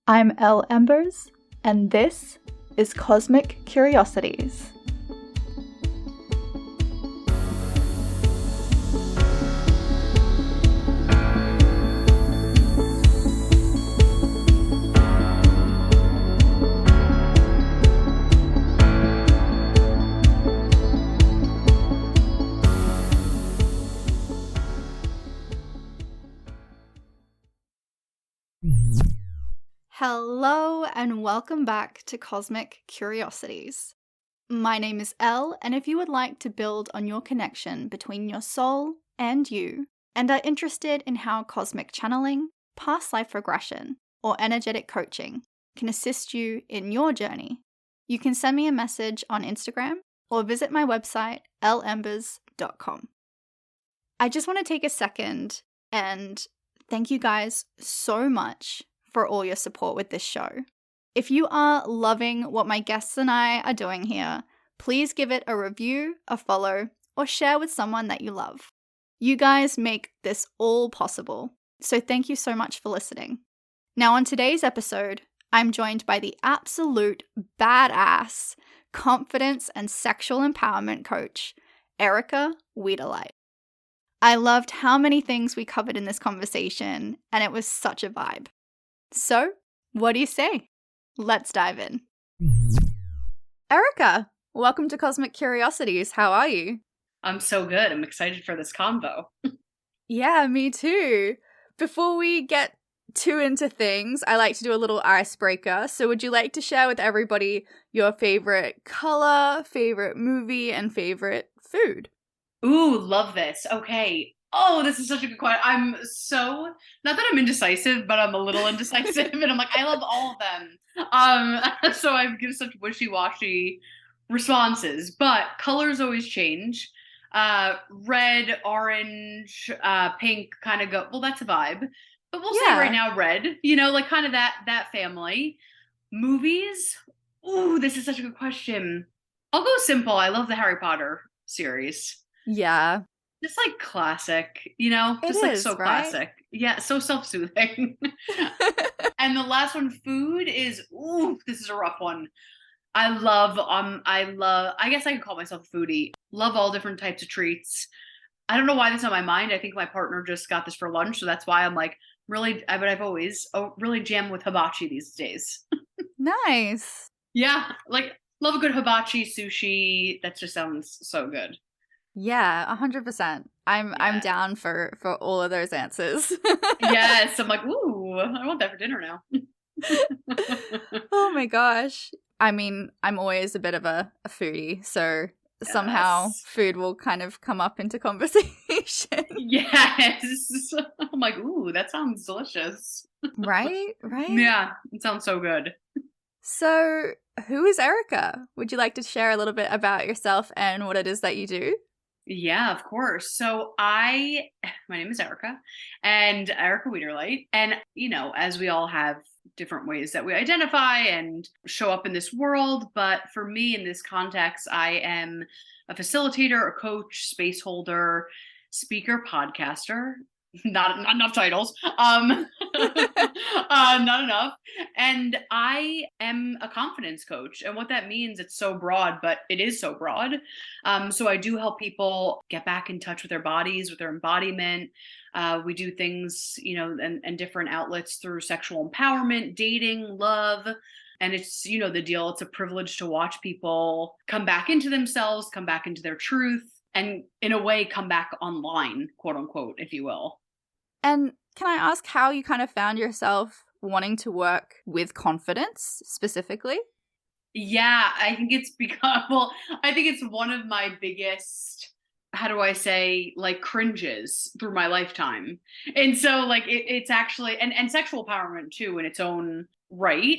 I'm Elle Embers, and this is Cosmic Curiosities. Hello and welcome back to Cosmic Curiosities. My name is Elle, and if you would like to build on your connection between your soul and you, and are interested in how cosmic channeling, past life regression, or energetic coaching can assist you in your journey, you can send me a message on Instagram or visit my website, lembers.com. I just want to take a second and thank you guys so much for all your support with this show. If you are loving what my guests and I are doing here, please give it a review, a follow, or share with someone that you love. You guys make this all possible, so thank you so much for listening. Now on today's episode, I'm joined by the absolute badass confidence and sexual empowerment coach, Erica Wiederlight. I loved how many things we covered in this conversation, and it was such a vibe. So, what do you say? Let's dive in. Erica, welcome to Cosmic Curiosities. How are you? I'm so good. I'm excited for this convo. Yeah, me too. Before we get too into things, I like to do a little icebreaker. So would you like to share with everybody your favorite color, favorite movie, and favorite food? Ooh, love this. Okay. Oh, this is such a good question. Not that I'm indecisive, but I'm a little indecisive, and I'm like, I love all of them. So I give such wishy-washy responses, but colors always change. Red, orange, pink kind of go, well, that's a vibe. But we'll say right now red, like kind of that family. Movies? Ooh, this is such a good question. I'll go simple. I love the Harry Potter series. Yeah. Just like classic, just like so right? classic. Yeah, so self-soothing. And the last one, food, is, ooh, this is a rough one. I guess I could call myself a foodie. Love all different types of treats. I don't know why that's on my mind. I think my partner just got this for lunch, so that's why I'm like really, but I've always really jammed with hibachi these days. Nice. Yeah, like love a good hibachi sushi. That just sounds so good. Yeah, 100%. I'm down for all of those answers. Yes, I'm like, ooh, I want that for dinner now. Oh my gosh. I mean, I'm always a bit of a foodie, so somehow food will kind of come up into conversation. Yes. I'm like, ooh, that sounds delicious. Right? Yeah, it sounds so good. So, who is Erica? Would you like to share a little bit about yourself and what it is that you do? Yeah, of course. So my name is Erica, and Erica Wiederlight. And, as we all have different ways that we identify and show up in this world. But for me, in this context, I am a facilitator, a coach, space holder, speaker, podcaster. Not enough titles. Not enough. And I am a confidence coach. And what that means, it's so broad, but it is so broad. So I do help people get back in touch with their bodies, with their embodiment. We do things, and different outlets through sexual empowerment, dating, love. And it's, the deal. It's a privilege to watch people come back into themselves, come back into their truth, and in a way, come back online, quote unquote, if you will. And can I ask how you kind of found yourself wanting to work with confidence specifically? Yeah, I think it's one of my biggest, how do I say, like, cringes through my lifetime. And so like it's actually, and sexual empowerment too in its own right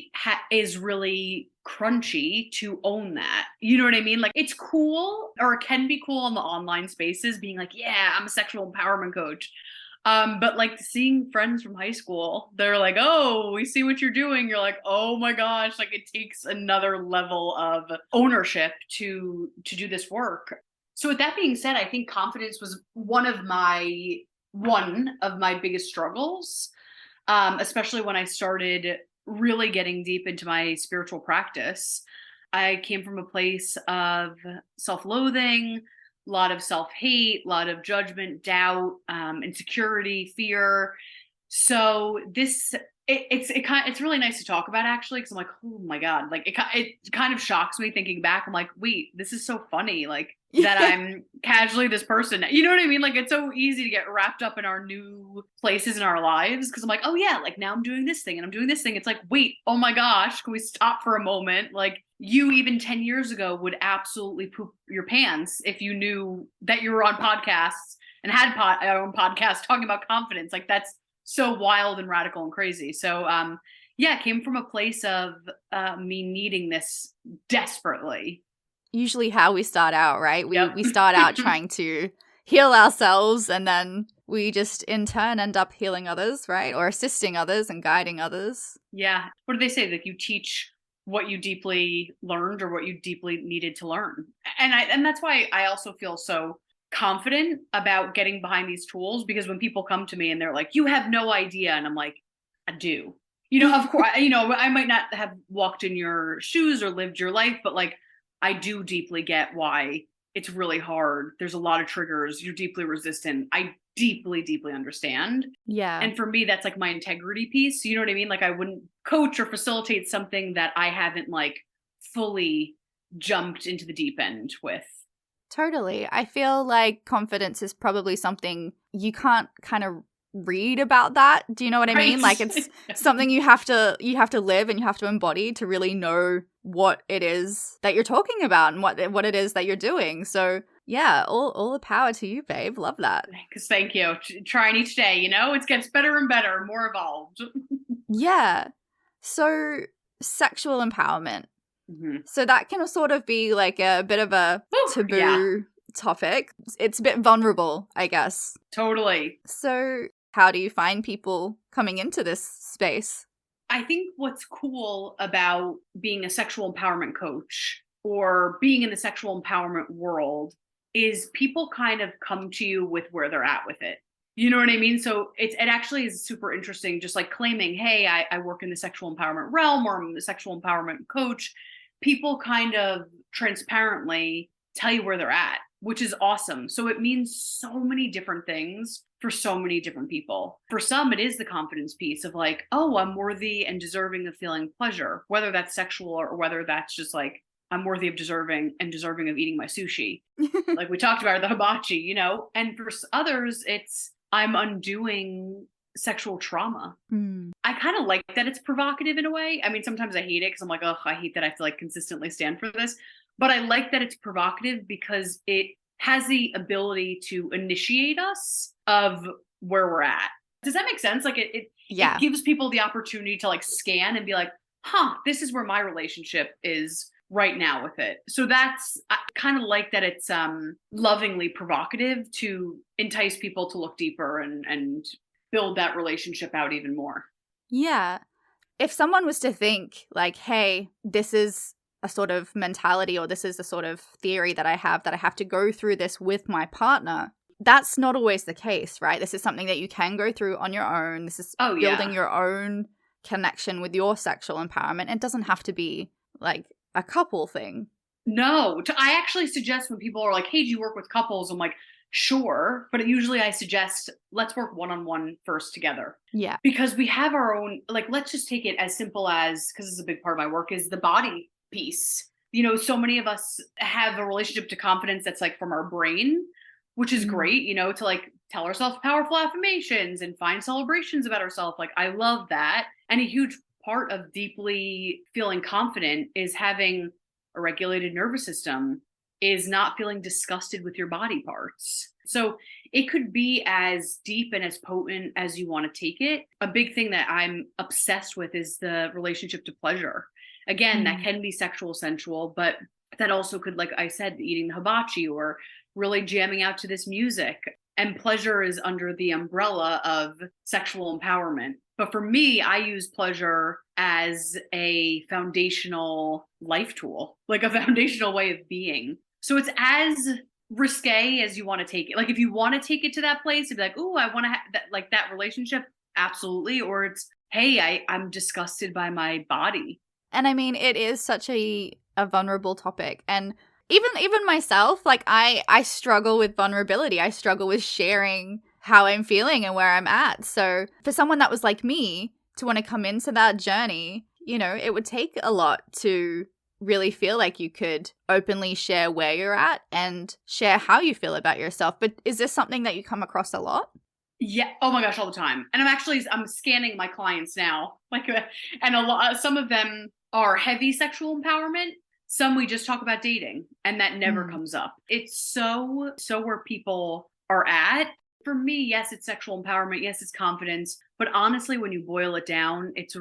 is really crunchy to own that. You know what I mean? Like, it's cool, or it can be cool in the online spaces being like, yeah, I'm a sexual empowerment coach. But like seeing friends from high school, they're like, oh, we see what you're doing. You're like, oh my gosh, like it takes another level of ownership to do this work. So with that being said, I think confidence was one of my biggest struggles, especially when I started really getting deep into my spiritual practice, I came from a place of self-loathing, a lot of self-hate, a lot of judgment, doubt, insecurity, fear. So it's really nice to talk about actually, because I'm like, oh my god, like it kind of shocks me thinking back. I'm like, wait, this is so funny, like that Yeah. I'm casually this person. You know what I mean? Like it's so easy to get wrapped up in our new places in our lives because I'm like, oh yeah, like now I'm doing this thing and I'm doing this thing. It's like, wait, oh my gosh, can we stop for a moment? Like you even 10 years ago would absolutely poop your pants if you knew that you were on podcasts and had our own podcast talking about confidence. Like that's so wild and radical and crazy. So yeah, it came from a place of me needing this desperately. Usually how we start out, right? Yep. We start out trying to heal ourselves, and then we just in turn end up healing others, right? Or assisting others and guiding others. Yeah. What do they say? Like you teach what you deeply learned or what you deeply needed to learn. And that's why I also feel so confident about getting behind these tools, because when people come to me and they're like, you have no idea, and I'm like, I do. You know, of course, you know, I might not have walked in your shoes or lived your life, but like I do deeply get why it's really hard. There's a lot of triggers. You're deeply resistant. I deeply, deeply understand. Yeah. And for me, that's like my integrity piece. You know what I mean? Like I wouldn't coach or facilitate something that I haven't like fully jumped into the deep end with. Totally. I feel like confidence is probably something you can't kind of read about that. Do you know what I mean? Like it's something you have to live and you have to embody to really know what it is that you're talking about and what it is that you're doing. So yeah, all the power to you, babe. Love that. Because thank you. Trying each day, you know, it gets better and better, more evolved. Yeah. So sexual empowerment. Mm-hmm. So that can sort of be like a bit of a taboo topic. It's a bit vulnerable, I guess. Totally. So how do you find people coming into this space? I think what's cool about being a sexual empowerment coach or being in the sexual empowerment world is people kind of come to you with where they're at with it. You know what I mean? So it actually is super interesting, just like claiming, hey, I work in the sexual empowerment realm, or I'm the sexual empowerment coach. People kind of transparently tell you where they're at, which is awesome. So it means so many different things for so many different people. For some, it is the confidence piece of like, oh, I'm worthy and deserving of feeling pleasure, whether that's sexual or whether that's just like, I'm worthy of deserving of eating my sushi. Like we talked about the hibachi, you know? And for others, it's, I'm undoing sexual trauma. I kind of like that it's provocative in a way. I mean, sometimes I hate it because I'm like, oh, I hate that I have to like consistently stand for this. But I like that it's provocative because it has the ability to initiate us of where we're at. Does that make sense? Like it gives people the opportunity to like scan and be like, huh, this is where my relationship is right now with it. So that's, I kind of like that it's lovingly provocative to entice people to look deeper and build that relationship out even more. Yeah. If someone was to think like, hey, this is a sort of mentality or this is a sort of theory that I have to go through this with my partner, that's not always the case, right? This is something that you can go through on your own. This is building your own connection with your sexual empowerment. It doesn't have to be like a couple thing. No, I actually suggest when people are like, hey, do you work with couples? I'm like, sure. But usually I suggest let's work one-on-one first together. Yeah. Because we have our own, like, let's just take it as simple as, because this is a big part of my work, is the body piece. You know, so many of us have a relationship to confidence that's like from our brain, which is great, you know, to like tell ourselves powerful affirmations and find celebrations about ourselves. Like, I love that. And a huge part of deeply feeling confident is having a regulated nervous system, is not feeling disgusted with your body parts. So it could be as deep and as potent as you want to take it. A big thing that I'm obsessed with is the relationship to pleasure. Again, that can be sexual, sensual, but that also could, like I said, eating the hibachi or really jamming out to this music. And pleasure is under the umbrella of sexual empowerment. But for me, I use pleasure as a foundational life tool, like a foundational way of being. So it's as risque as you want to take it. Like if you want to take it to that place and be like, oh, I want to have that, like that relationship, absolutely. Or it's hey, I'm disgusted by my body. And I mean, it is such a vulnerable topic. And even myself, like I struggle with vulnerability. I struggle with sharing how I'm feeling and where I'm at. So for someone that was like me to want to come into that journey, you know, it would take a lot to really feel like you could openly share where you're at and share how you feel about yourself. But is this something that you come across a lot? Yeah. Oh my gosh, all the time. And I'm scanning my clients now. Like, and a lot, some of them are heavy sexual empowerment. Some we just talk about dating, and that never Mm. comes up. It's so where people are at. For me, yes, it's sexual empowerment. Yes, it's confidence. But honestly, when you boil it down, it's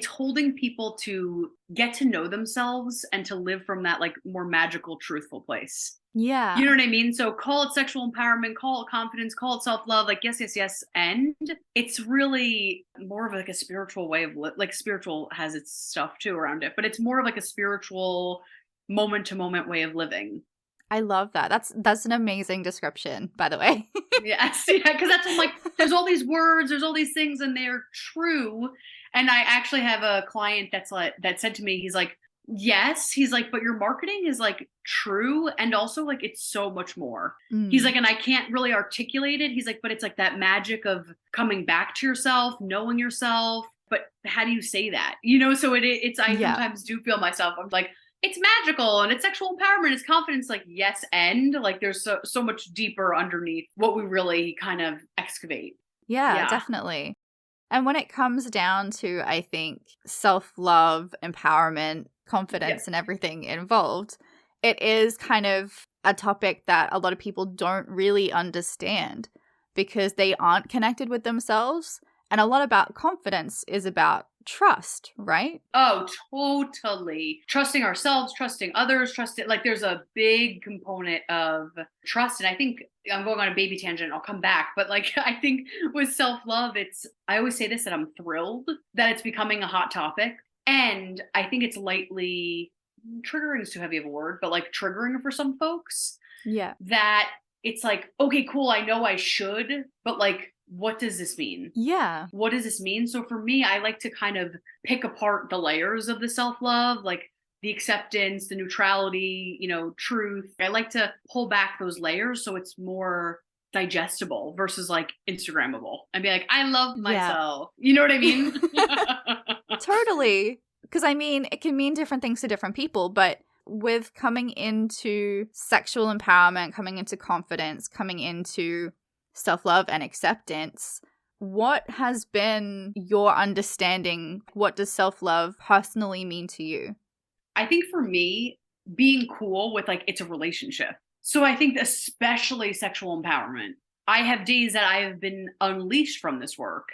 holding people to get to know themselves and to live from that like more magical, truthful place. You know Yeah. what I mean? So call it sexual empowerment, call it confidence, call it self-love, like yes, yes, yes. And it's really more of like a spiritual way of like spiritual has its stuff too around it, but it's more of like a spiritual moment to moment way of living. I love that. That's an amazing description, by the way. Yes, yeah, because that's what I'm like. There's all these words, there's all these things, and they're true. And I actually have a client that's like that said to me, he's like, "Yes," he's like, "but your marketing is like true, and also like it's so much more." He's Mm. like, "And I can't really articulate it." He's like, "But it's like that magic of coming back to yourself, knowing yourself." But how do you say that? You know, so it's I Yeah. sometimes do feel myself. I'm like, it's magical and it's sexual empowerment, it's confidence, like yes, and like there's so much deeper underneath what we really kind of excavate. Yeah, Yeah. definitely. And when it comes down to, I think, self-love, empowerment, Yep. confidence, and everything involved, it is kind of a topic that a lot of people don't really understand because they aren't connected with themselves. And a lot about confidence is about trust, right? Oh, totally. Trusting ourselves, trusting others, trusting like there's a big component of trust. And I think I'm going on a baby tangent, I'll come back. But like I think with self-love, it's I always say this that I'm thrilled that it's becoming a hot topic. And I think it's lightly triggering is too heavy of a word, but like triggering for some folks Yeah. that it's like, okay, cool, I know I should, but like, what does this mean? Yeah. What does this mean? So for me, I like to kind of pick apart the layers of the self love, like the acceptance, the neutrality, you know, truth. I like to pull back those layers so it's more digestible versus like Instagrammable and be like, I love Yeah. myself. You know what I mean? Totally. Because I mean, it can mean different things to different people, but with coming into sexual empowerment, coming into confidence, coming into self love and acceptance, what has been your understanding? What does self love personally mean to you? I think for me, being cool with like it's a relationship. So I think especially sexual empowerment. I have days that I have been unleashed from this work.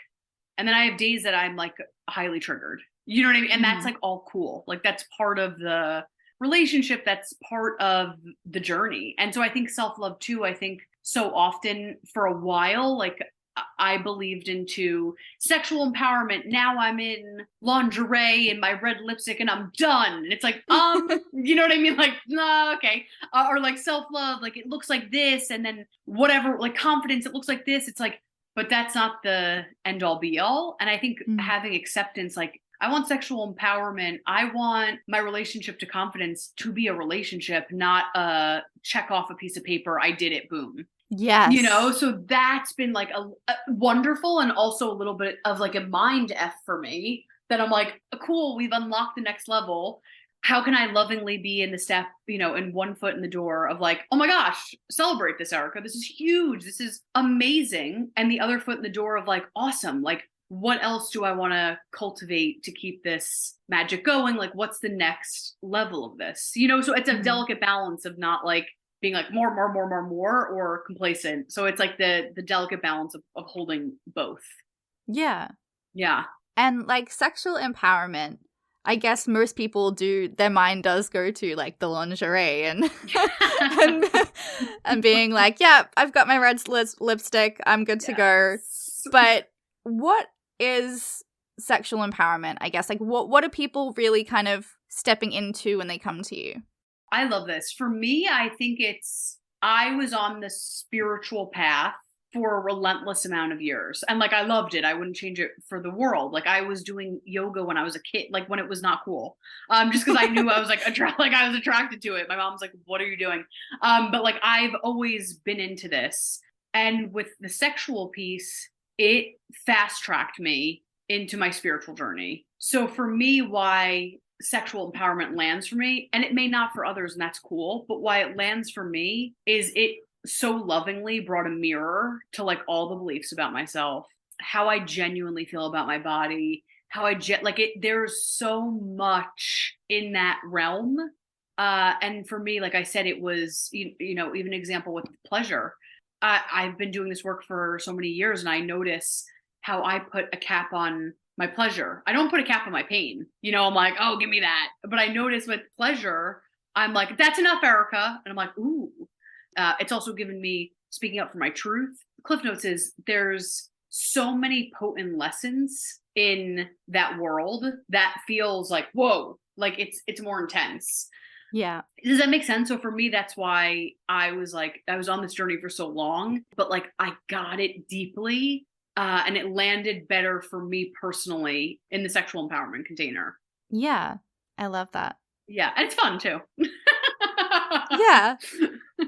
And then I have days that I'm like highly triggered. You know what I mean? And that's Mm. like all cool. Like that's part of the relationship, that's part of the journey. And so I think self-love too, I think so often for a while, like I believed into sexual empowerment. Now I'm in lingerie and my red lipstick and I'm done. And it's like, you know what I mean? Like, nah, okay. Or like self-love, like it looks like this, and then whatever, like confidence, it looks like this. It's like, but that's not the end all be all. And I think Mm. having acceptance, like I want sexual empowerment. I want my relationship to confidence to be a relationship, not a check off a piece of paper. I did it. Boom. You know, Yes. so that's been like a wonderful and also a little bit of like a mind F for me that I'm like, cool, we've unlocked the next level. How can I lovingly be in the step, you know, in one foot in the door of like, oh my gosh, celebrate this, Erica. This is huge. This is amazing. And the other foot in the door of like, awesome. Like, what else do I want to cultivate to keep this magic going? Like, what's the next level of this? You know, so it's a Mm. delicate balance of not like being like more, or complacent. So it's like the delicate balance of holding both. Yeah. Yeah. And like sexual empowerment, I guess most people do, their mind does go to like the lingerie and and, and being like, yeah, I've got my red lipstick, I'm good to go. Yes. But what is sexual empowerment? I guess like what are people really kind of stepping into when they come to you? I love this. For me, I think I was on the spiritual path for a relentless amount of years. And like, I loved it. I wouldn't change it for the world. Like I was doing yoga when I was a kid, like when it was not cool. Just cause I knew I was like, like I was attracted to it. My mom's like, what are you doing? But like, I've always been into this. And with the sexual piece, it fast tracked me into my spiritual journey. So for me, why sexual empowerment lands for me, and it may not for others, and that's cool, but why it lands for me is it so lovingly brought a mirror to like all the beliefs about myself, how I genuinely feel about my body, how there's so much in that realm. And for me, like I said, it was, even an example with pleasure. I've been doing this work for so many years, and I notice how I put a cap on my pleasure. I don't put a cap on my pain. I'm like, oh, give me that. But I notice with pleasure, I'm like, that's enough, Erica. And I'm like, ooh. It's also given me speaking up for my truth. Cliff Notes is there's so many potent lessons in that world that feels like, whoa, like it's more intense. Yeah. Does that make sense? So for me, that's why I was on this journey for so long, but like I got it deeply, and it landed better for me personally in the sexual empowerment container. Yeah. I love that. Yeah. And it's fun too. Yeah.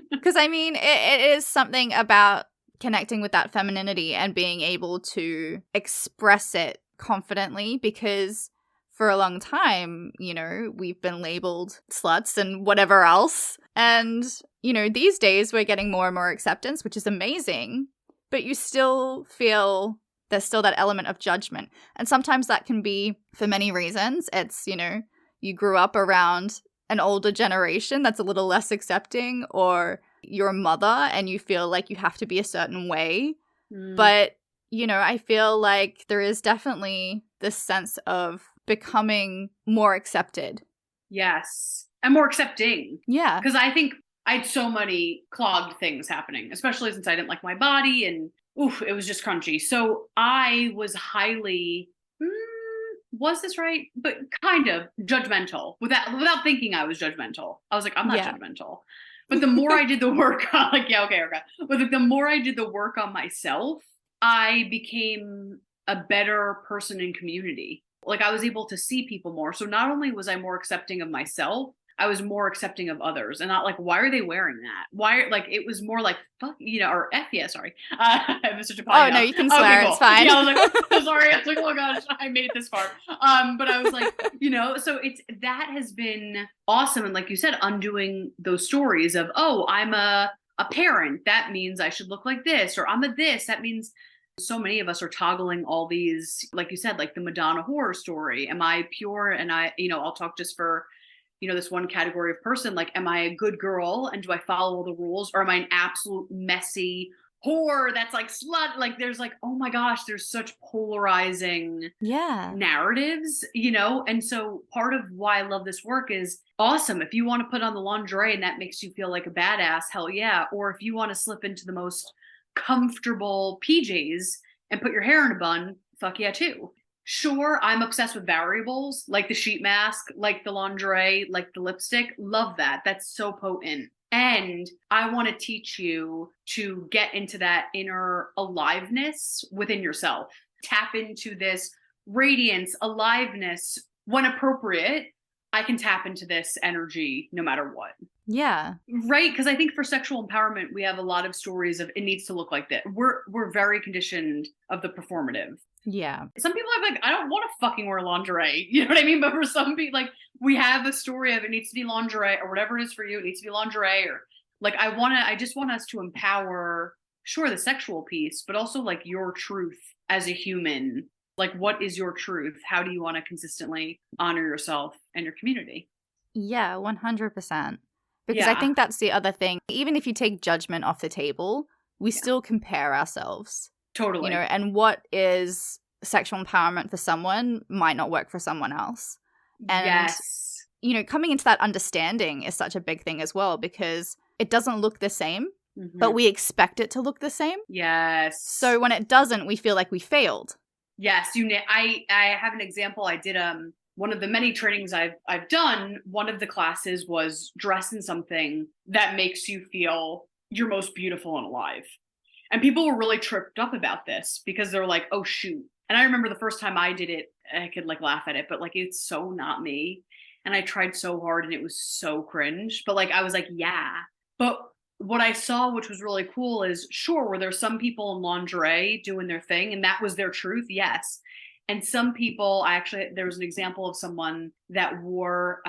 Because I mean, it is something about connecting with that femininity and being able to express it confidently, because for a long time, we've been labeled sluts and whatever else. And, these days we're getting more and more acceptance, which is amazing, but you still feel there's still that element of judgment. And sometimes that can be for many reasons. It's, you grew up around an older generation that's a little less accepting, or you're a mother and you feel like you have to be a certain way. But, I feel like there is definitely this sense of becoming more accepted. Yes. And more accepting. Yeah. Because I think I had so many clogged things happening, especially since I didn't like my body and it was just crunchy. So I was highly, was this right? But kind of judgmental without thinking I was judgmental. I was like, I'm not judgmental. But the more I did the work, like, yeah, okay. But the more I did the work on myself, I became a better person in community. Like I was able to see people more. So not only was I more accepting of myself, I was more accepting of others, and not like, why are they wearing that? Why, like, it was more like, fuck, or F yeah, sorry. I was such a potty. Oh, no, you can swear, okay, cool. It's fine. Yeah, I was like, oh, sorry. I was like, oh gosh, I made it this far. But I was like, so that has been awesome. And like you said, undoing those stories of, oh, I'm a parent. That means I should look like this, or I'm a this. That means so many of us are toggling all these, like you said, like the Madonna horror story. Am I pure? And I'll talk just for, this one category of person, like, am I a good girl and do I follow all the rules, or am I an absolute messy whore that's like slut? Like there's like, oh my gosh, there's such polarizing narratives, and so part of why I love this work is awesome. If you want to put on the lingerie and that makes you feel like a badass, hell yeah. Or if you want to slip into the most comfortable PJs and put your hair in a bun, fuck yeah too. Sure, I'm obsessed with variables, like the sheet mask, like the lingerie, like the lipstick. Love that. That's so potent. And I want to teach you to get into that inner aliveness within yourself. Tap into this radiance, aliveness. When appropriate, I can tap into this energy no matter what. Yeah. Right? Because I think for sexual empowerment, we have a lot of stories of it needs to look like that. We're very conditioned of the performative. Yeah. Some people are like, I don't want to fucking wear lingerie. You know what I mean? But for some people, like, we have a story of it needs to be lingerie, or whatever it is for you, it needs to be lingerie, or like, I just want us to empower, sure, the sexual piece, but also like your truth as a human. Like, what is your truth? How do you want to consistently honor yourself and your community? Yeah, 100%. Because I think that's the other thing. Even if you take judgment off the table, we still compare ourselves. Totally. And what is sexual empowerment for someone might not work for someone else. And, yes. Coming into that understanding is such a big thing as well, because it doesn't look the same, but we expect it to look the same. Yes. So when it doesn't, we feel like we failed. Yes. I have an example. I did one of the many trainings I've done. One of the classes was dress in something that makes you feel your most beautiful and alive. And people were really tripped up about this because they're like, oh shoot. And I remember the first time I did it, I could like laugh at it, but like it's so not me. And I tried so hard and it was so cringe. But like I was like, yeah. But what I saw, which was really cool, is sure, were there some people in lingerie doing their thing and that was their truth? Yes. And some people, there was an example of someone that wore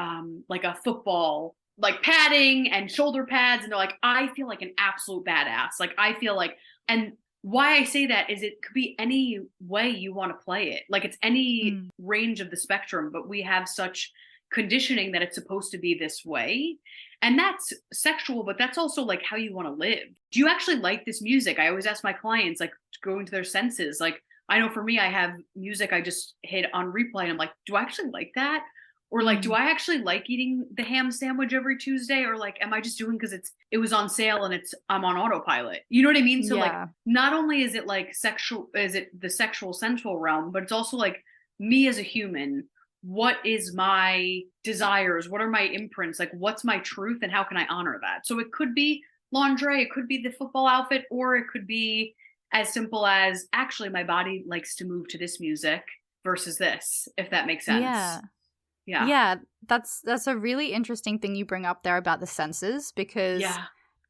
like a football, like padding and shoulder pads. And they're like, I feel like an absolute badass. Like, I feel like, and why I say that is it could be any way you want to play it. Like, it's any range of the spectrum, but we have such conditioning that it's supposed to be this way. And that's sexual, but that's also like how you want to live. Do you actually like this music? I always ask my clients, like, to go into their senses. Like, I know for me, I have music I just hit on replay. And I'm like, do I actually like that? Or like, do I actually like eating the ham sandwich every Tuesday? Or like, am I just doing because it was on sale and I'm on autopilot? You know what I mean? So like, not only is it like sexual, is it the sexual sensual realm, but it's also like me as a human. What is my desires? What are my imprints? Like, what's my truth and how can I honor that? So it could be lingerie, it could be the football outfit, or it could be as simple as actually my body likes to move to this music versus this, if that makes sense. Yeah, that's a really interesting thing you bring up there about the senses, because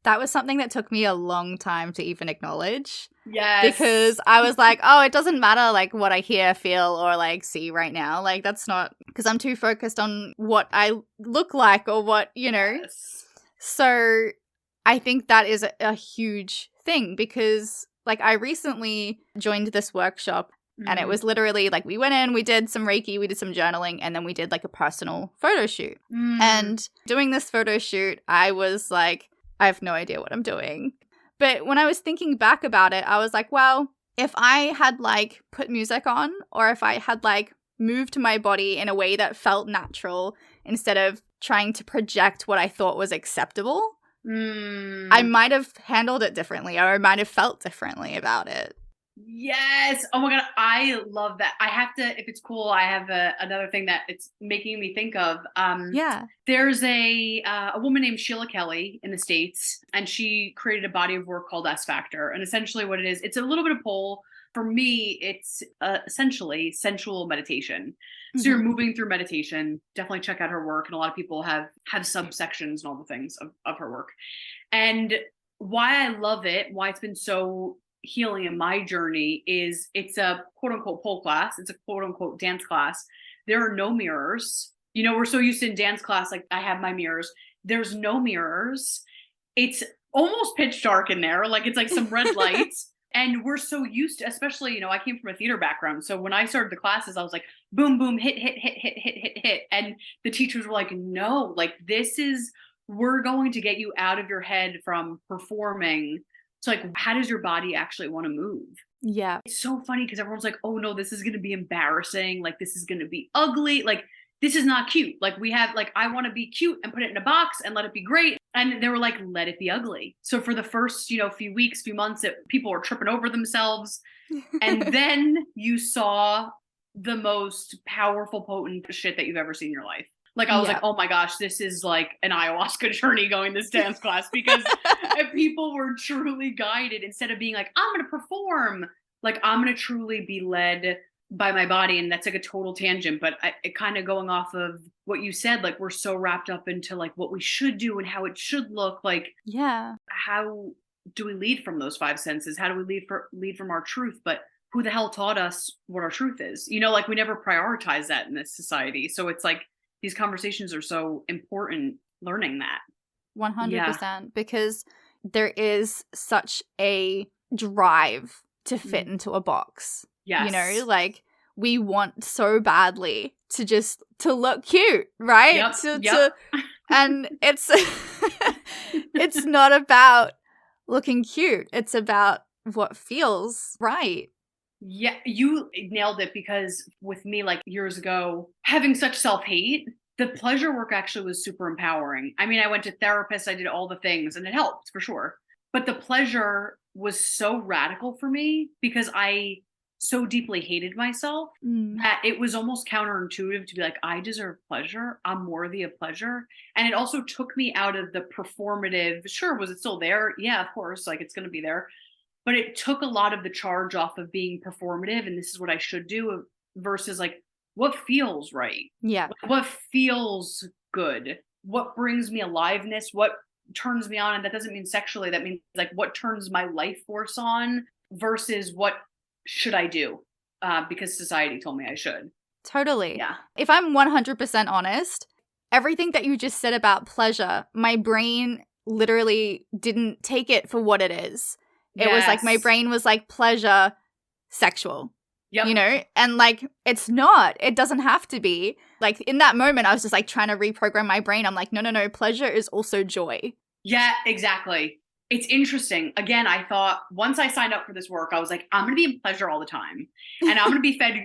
that was something that took me a long time to even acknowledge. Yes. Because I was like, oh, it doesn't matter like what I hear, feel, or like see right now. Like, that's not, because I'm too focused on what I look like or what, you know. Yes. So I think that is a huge thing, because like I recently joined this workshop. And it was literally like we went in, we did some Reiki, we did some journaling, and then we did like a personal photo shoot. And doing this photo shoot, I was like, I have no idea what I'm doing. But when I was thinking back about it, I was like, well, if I had like put music on, or if I had like moved my body in a way that felt natural instead of trying to project what I thought was acceptable, I might have handled it differently, or I might have felt differently about it. Yes. Oh my God. I love that. I have to, if it's cool, I have another thing that it's making me think of. There's a woman named Sheila Kelly in the States, and she created a body of work called S Factor. And essentially what it is, it's a little bit of pole. For me, it's essentially sensual meditation. So you're moving through meditation. Definitely check out her work. And a lot of people have subsections and all the things of her work. And why I love it, why it's been so healing in my journey, is it's a quote unquote pole class. It's a quote unquote dance class. There are no mirrors. You know, we're so used to in dance class, like I have my mirrors. There's no mirrors. It's almost pitch dark in there. Like it's like some red lights. And we're so used to, especially, you know, I came from a theater background. So when I started the classes, I was like, boom, boom, hit, hit, hit, hit, hit, hit, hit. And the teachers were like, no, like we're going to get you out of your head from performing. So like, how does your body actually want to move? Yeah. It's so funny because everyone's like, oh no, this is going to be embarrassing. Like, this is going to be ugly. Like, this is not cute. Like, we have, like, I want to be cute and put it in a box and let it be great. And they were like, let it be ugly. So for the first, you know, few weeks, few months, people were tripping over themselves. And then you saw the most powerful, potent shit that you've ever seen in your life. Like, I was like, oh my gosh, this is like an ayahuasca journey going this dance class, because people were truly guided instead of being like, I'm going to perform. Like, I'm going to truly be led by my body. And that's like a total tangent, but it kind of going off of what you said, like, we're so wrapped up into like what we should do and how it should look like. Yeah. How do we lead from those five senses? How do we lead from our truth? But who the hell taught us what our truth is? You know, like, we never prioritize that in this society. So it's like, these conversations are so important, learning that. 100%, because there is such a drive to fit into a box. Yes. You know, like, we want so badly to look cute, right? Yep. And it's it's not about looking cute. It's about what feels right. Yeah, you nailed it, because with me, like, years ago, having such self-hate, the pleasure work actually was super empowering. I mean, I went to therapists, I did all the things, and it helped for sure. But the pleasure was so radical for me because I so deeply hated myself that it was almost counterintuitive to be like, I deserve pleasure. I'm worthy of pleasure. And it also took me out of the performative. Sure, was it still there? Yeah, of course. Like, it's going to be there. but it took a lot of the charge off of being performative and this is what I should do versus like what feels right. Yeah. What feels good, what brings me aliveness, what turns me on. And that doesn't mean sexually, that means like what turns my life force on versus what should I do because society told me I should. Totally. Yeah. If I'm 100% honest, everything that you just said about pleasure, my brain literally didn't take it for what it is. It was like my brain was like pleasure, sexual. Yep. You know, and like it's not, it doesn't have to be. Like in that moment, I was just like trying to reprogram my brain. I'm like, no, pleasure is also joy. Yeah, exactly. It's interesting. Again, I thought once I signed up for this work, I was like, I'm going to be in pleasure all the time. And I'm going to be fed,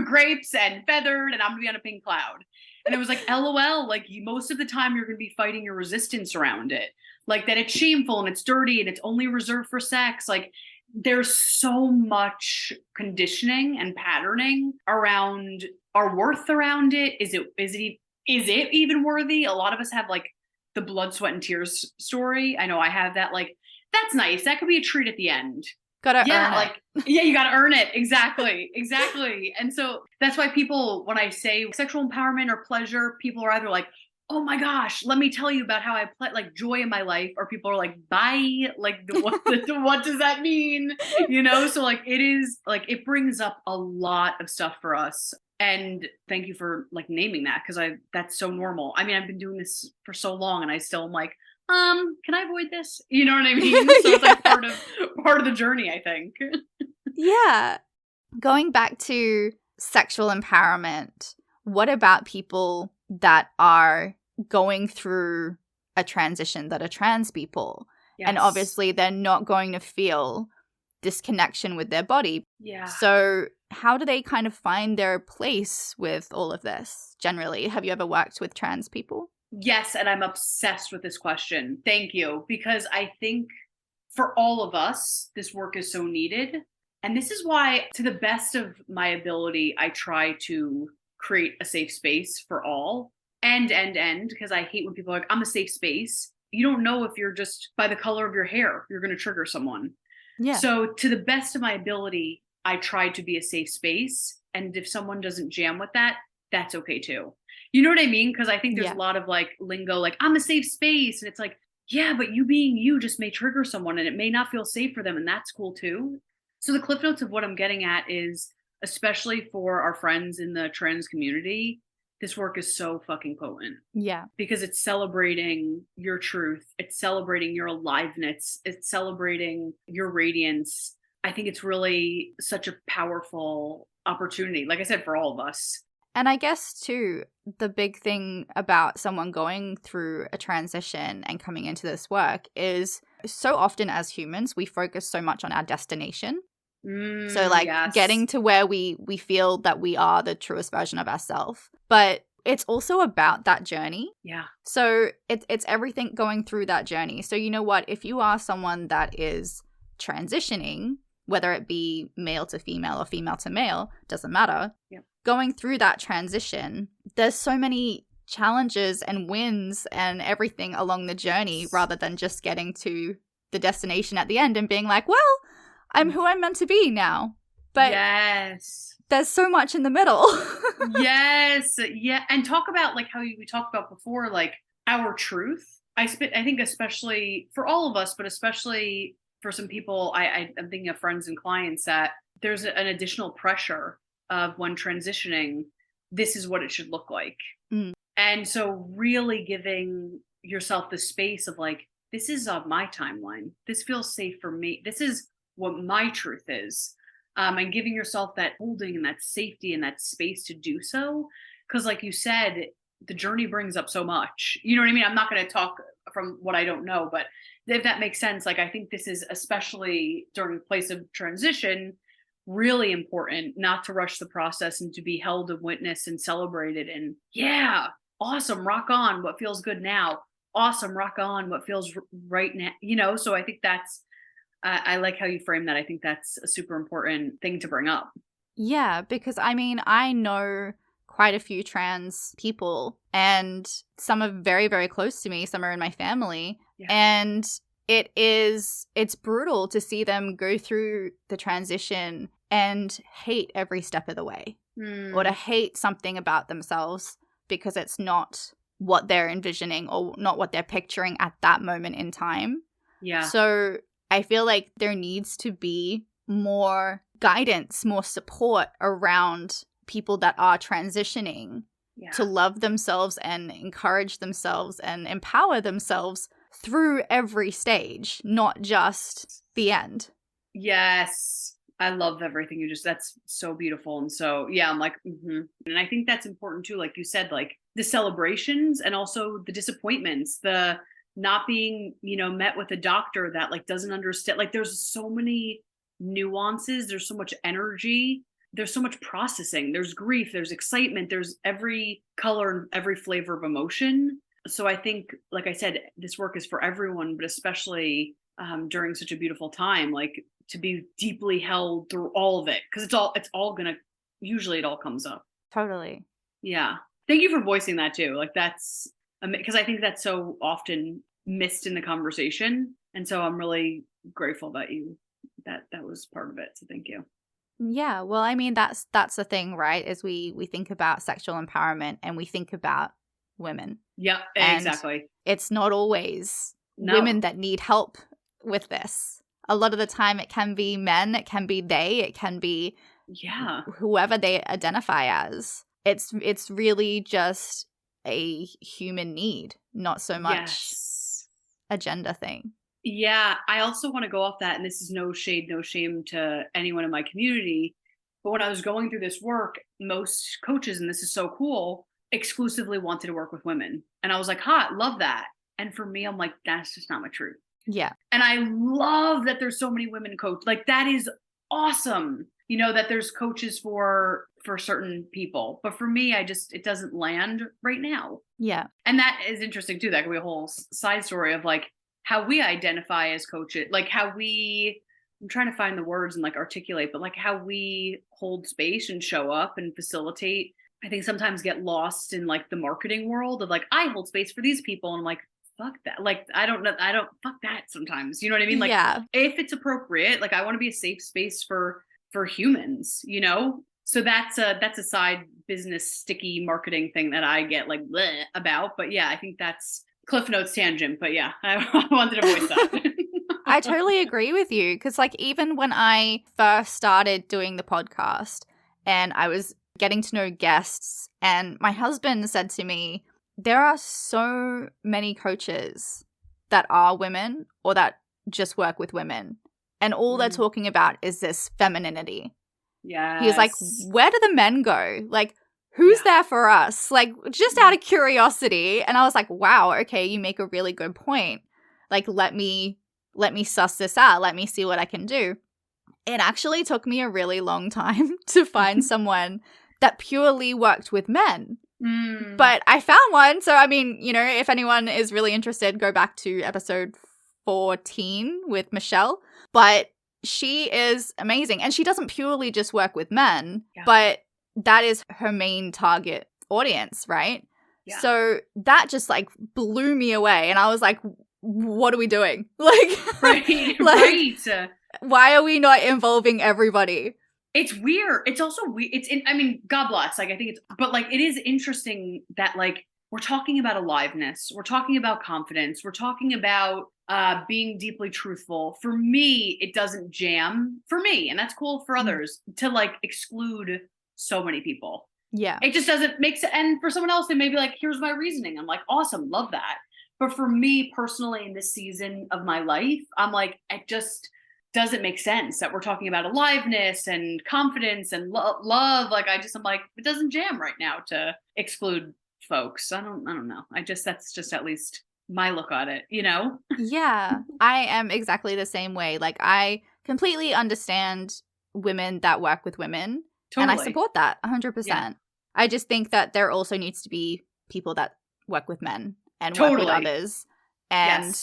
grapes and feathered, and I'm going to be on a pink cloud. And it was like, LOL, like most of the time you're going to be fighting your resistance around it. Like that it's shameful and it's dirty and it's only reserved for sex. Like there's so much conditioning and patterning around our worth around it. Is it even worthy? A lot of us have like the blood, sweat, and tears story. I know I have that. Like, that's nice. That could be a treat at the end. Gotta earn it. Yeah, you gotta earn it. Exactly. And so that's why people, when I say sexual empowerment or pleasure, people are either like, oh my gosh, let me tell you about how I like joy in my life. Or people are like, bye. Like, what does that mean? So like, it is like, it brings up a lot of stuff for us. And thank you for like naming that, because that's so normal. I mean, I've been doing this for so long and I still am like, can I avoid this? You know what I mean? So it's like part of the journey, I think. Yeah. Going back to sexual empowerment, what about people that are going through a transition, that are trans people? Yes. And obviously they're not going to feel this connection with their body. Yeah. So how do they kind of find their place with all of this generally? Have you ever worked with trans people? Yes, and I'm obsessed with this question. Thank you. Because I think for all of us, this work is so needed. And this is why, to the best of my ability, I try to create a safe space for all. And, because I hate when people are like, I'm a safe space. You don't know if you're just, by the color of your hair, you're going to trigger someone. Yeah. So to the best of my ability, I try to be a safe space. And if someone doesn't jam with that, that's okay too. You know what I mean? Because I think there's a lot of like lingo, like I'm a safe space. And it's like, yeah, but you being you just may trigger someone and it may not feel safe for them. And that's cool too. So the cliff notes of what I'm getting at is, especially for our friends in the trans community, this work is so fucking potent. Yeah. Because it's celebrating your truth. It's celebrating your aliveness. It's celebrating your radiance. I think it's really such a powerful opportunity, like I said, for all of us. And I guess, too, the big thing about someone going through a transition and coming into this work is so often as humans, we focus so much on our destination. So like getting to where we feel that we are the truest version of ourselves. But it's also about that journey. Yeah. So it's everything going through that journey. So you know what? If you are someone that is transitioning, whether it be male to female or female to male, doesn't matter. Yep. Going through that transition, there's so many challenges and wins and everything along the journey rather than just getting to the destination at the end and being like, well, I'm who I'm meant to be now. But yes, there's so much in the middle. Yes. Yeah. And talk about like how we talked about before, like our truth. I think especially for all of us, but especially for some people, I'm thinking of friends and clients, that there's an additional pressure of when transitioning, this is what it should look like. Mm. And so really giving yourself the space of like, this is my timeline. This feels safe for me. This is what my truth is. And giving yourself that holding and that safety and that space to do so. Because like you said, the journey brings up so much. You know what I mean? I'm not going to talk from what I don't know, but if that makes sense, like I think this is, especially during the place of transition, really important not to rush the process and to be held and witnessed and celebrated. And yeah, awesome, rock on what feels good now. Awesome, rock on what feels right now. So I think that's, I like how you frame that. I think that's a super important thing to bring up. Yeah, because I mean, I know quite a few trans people and some are very, very close to me. Some are in my family. Yeah. And it's brutal to see them go through the transition and hate every step of the way, or to hate something about themselves because it's not what they're envisioning or not what they're picturing at that moment in time. Yeah. So I feel like there needs to be more guidance, more support around people that are transitioning to love themselves and encourage themselves and empower themselves through every stage, not just the end. Yes. I love everything you just, that's so beautiful. And so, yeah, I'm like, And I think that's important too. Like you said, like the celebrations and also the disappointments, the not being, met with a doctor that like doesn't understand. Like there's so many nuances. There's so much energy. There's so much processing. There's grief. There's excitement. There's every color and every flavor of emotion. So I think, like I said, this work is for everyone, but especially during such a beautiful time, like to be deeply held through all of it. Cause it's all gonna, usually it all comes up. Totally. Yeah. Thank you for voicing that too. Like that's, because I think that's so often missed in the conversation. And so I'm really grateful that that was part of it. So thank you. Yeah. Well, I mean, that's the thing, right? Is we think about sexual empowerment and we think about women. Yeah, and exactly. It's not always women that need help with this. A lot of the time it can be men, it can be it can be whoever they identify as. It's really just a human need, not so much a gender thing. Yeah, I also want to go off that, and this is no shade, no shame to anyone in my community, but when I was going through this work, most coaches, and this is so cool, exclusively wanted to work with women. And I was like, hot, love that. And for me, I'm like, that's just not my truth. Yeah. And I love that there's so many women coach. Like that is awesome. That there's coaches for certain people. But for me, it doesn't land right now. Yeah. And that is interesting too. That could be a whole side story of like how we identify as coaches, like how I'm trying to find the words and like articulate, but like how we hold space and show up and facilitate. I think sometimes get lost in like the marketing world of like, I hold space for these people. And I'm like, fuck that. Like, I don't fuck that sometimes. You know what I mean? Like if it's appropriate, like I want to be a safe space for humans, So that's a side business sticky marketing thing that I get like bleh about. But yeah, I think that's Cliff Notes tangent. But yeah, I wanted to voice that. I totally agree with you. Because like even when I first started doing the podcast and I was getting to know guests, and my husband said to me, there are so many coaches that are women or that just work with women. And all they're talking about is this femininity. Yeah. He's like, where do the men go? Like, who's there for us? Like, just out of curiosity. And I was like, wow, okay, you make a really good point. Like, let me suss this out. Let me see what I can do. It actually took me a really long time to find someone that purely worked with men. But I found one. So, I mean, if anyone is really interested, go back to episode 14 with Michelle. But she is amazing. And she doesn't purely just work with men, but that is her main target audience, right? Yeah. So that just like blew me away. And I was like, what are we doing? Like, right. Why are we not involving everybody? It's weird. It's also weird. God bless. Like, I think but like, it is interesting that like, we're talking about aliveness. We're talking about confidence. We're talking about being deeply truthful. For me, it doesn't jam for me. And that's cool for others to like exclude so many people. Yeah. It just doesn't make sense. And for someone else, they may be like, here's my reasoning. I'm like, awesome. Love that. But for me personally, in this season of my life, I'm like, it just doesn't make sense that we're talking about aliveness and confidence and love. Like, I'm like, it doesn't jam right now to exclude folks. I don't know. That's just at least my look at it, Yeah, I am exactly the same way. Like, I completely understand women that work with women. Totally. And I support that 100%. Yeah. I just think that there also needs to be people that work with men and work with others, and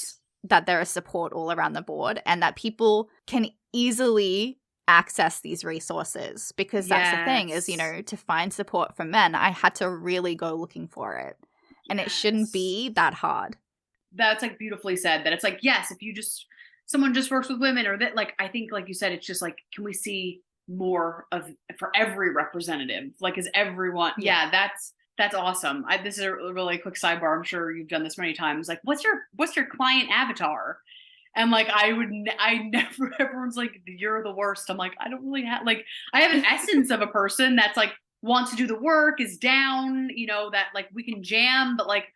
that there is support all around the board, and that people can easily access these resources, because that's the thing is, to find support from men, I had to really go looking for it. And it shouldn't be that hard. that's like beautifully said, that it's like, yes, if you just, someone just works with women, or that, like, I think, like you said, it's just like, can we see more of, for every representative? Like, is everyone, yeah, that's awesome. This is a really quick sidebar. I'm sure you've done this many times. Like, what's your client avatar? And like, I never, everyone's like, you're the worst. I'm like, I don't really have, like, I have an essence of a person that's like, wants to do the work, is down, that like we can jam, but like,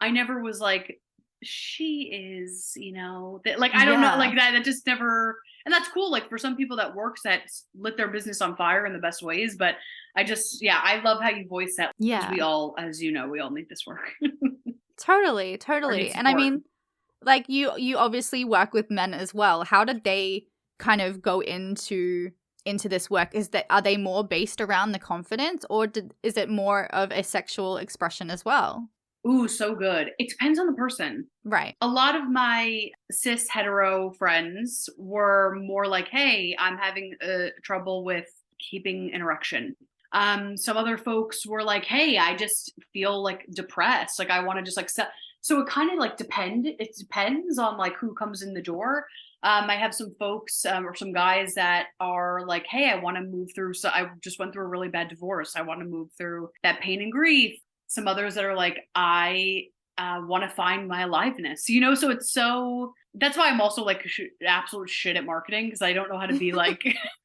I never was like, she is, that, like, I don't know, like that just never, and that's cool. Like, for some people that works, that lit their business on fire in the best ways. But I just, I love how you voice that. Yeah. We all, as you know, we all need this work. Totally. And I mean, like, you obviously work with men as well. How did they kind of go into this work? Are they more based around the confidence, or is it more of a sexual expression as well? Ooh, so good. It depends on the person. Right. A lot of my cis hetero friends were more like, hey, I'm having trouble with keeping an erection. Some other folks were like, hey, I just feel like depressed. Like, I want to just like so it kind of like it depends on like who comes in the door. I have some folks or some guys that are like, hey, I want to move through. So I just went through a really bad divorce. I want to move through that pain and grief. Some others that are like, I want to find my aliveness, so it's so, that's why I'm also like absolute shit at marketing, because I don't know how to be like,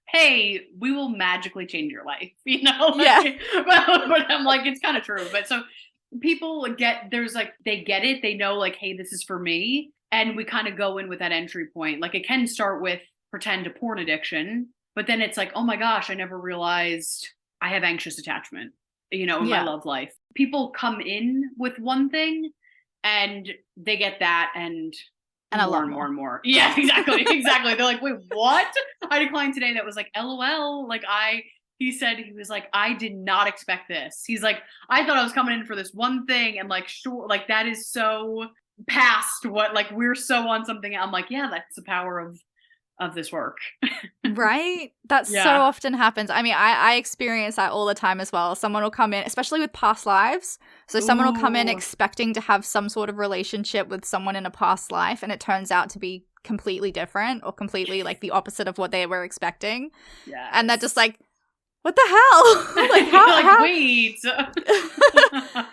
hey, we will magically change your life, Yeah. But I'm like, it's kind of true. But so people they get it. They know like, hey, this is for me. And we kind of go in with that entry point. Like, it can start with pretend a porn addiction, but then it's like, oh my gosh, I never realized I have anxious attachment, in my love life. People come in with one thing and they get that and more and more and more. Yeah, exactly. Exactly. They're like, wait, what? I had a client today that was like, LOL. Like, he was like, I did not expect this. He's like, I thought I was coming in for this one thing. And like, sure, like, that is so past what, like, we're so on something. I'm like, yeah, that's the power of this work. Right? That so often happens. I mean, I experience that all the time as well. Someone will come in, especially with past lives. So someone will come in expecting to have some sort of relationship with someone in a past life, and it turns out to be completely different, or completely like the opposite of what they were expecting. Yeah. And they're just like, what the hell? Like, how? Wait.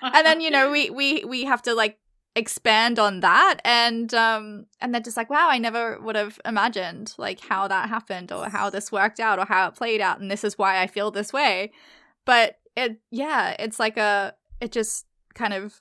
And then, we have to like expand on that, and they're just like, wow, I never would have imagined like how that happened, or how this worked out, or how it played out, and this is why I feel this way. But it's like it just kind of,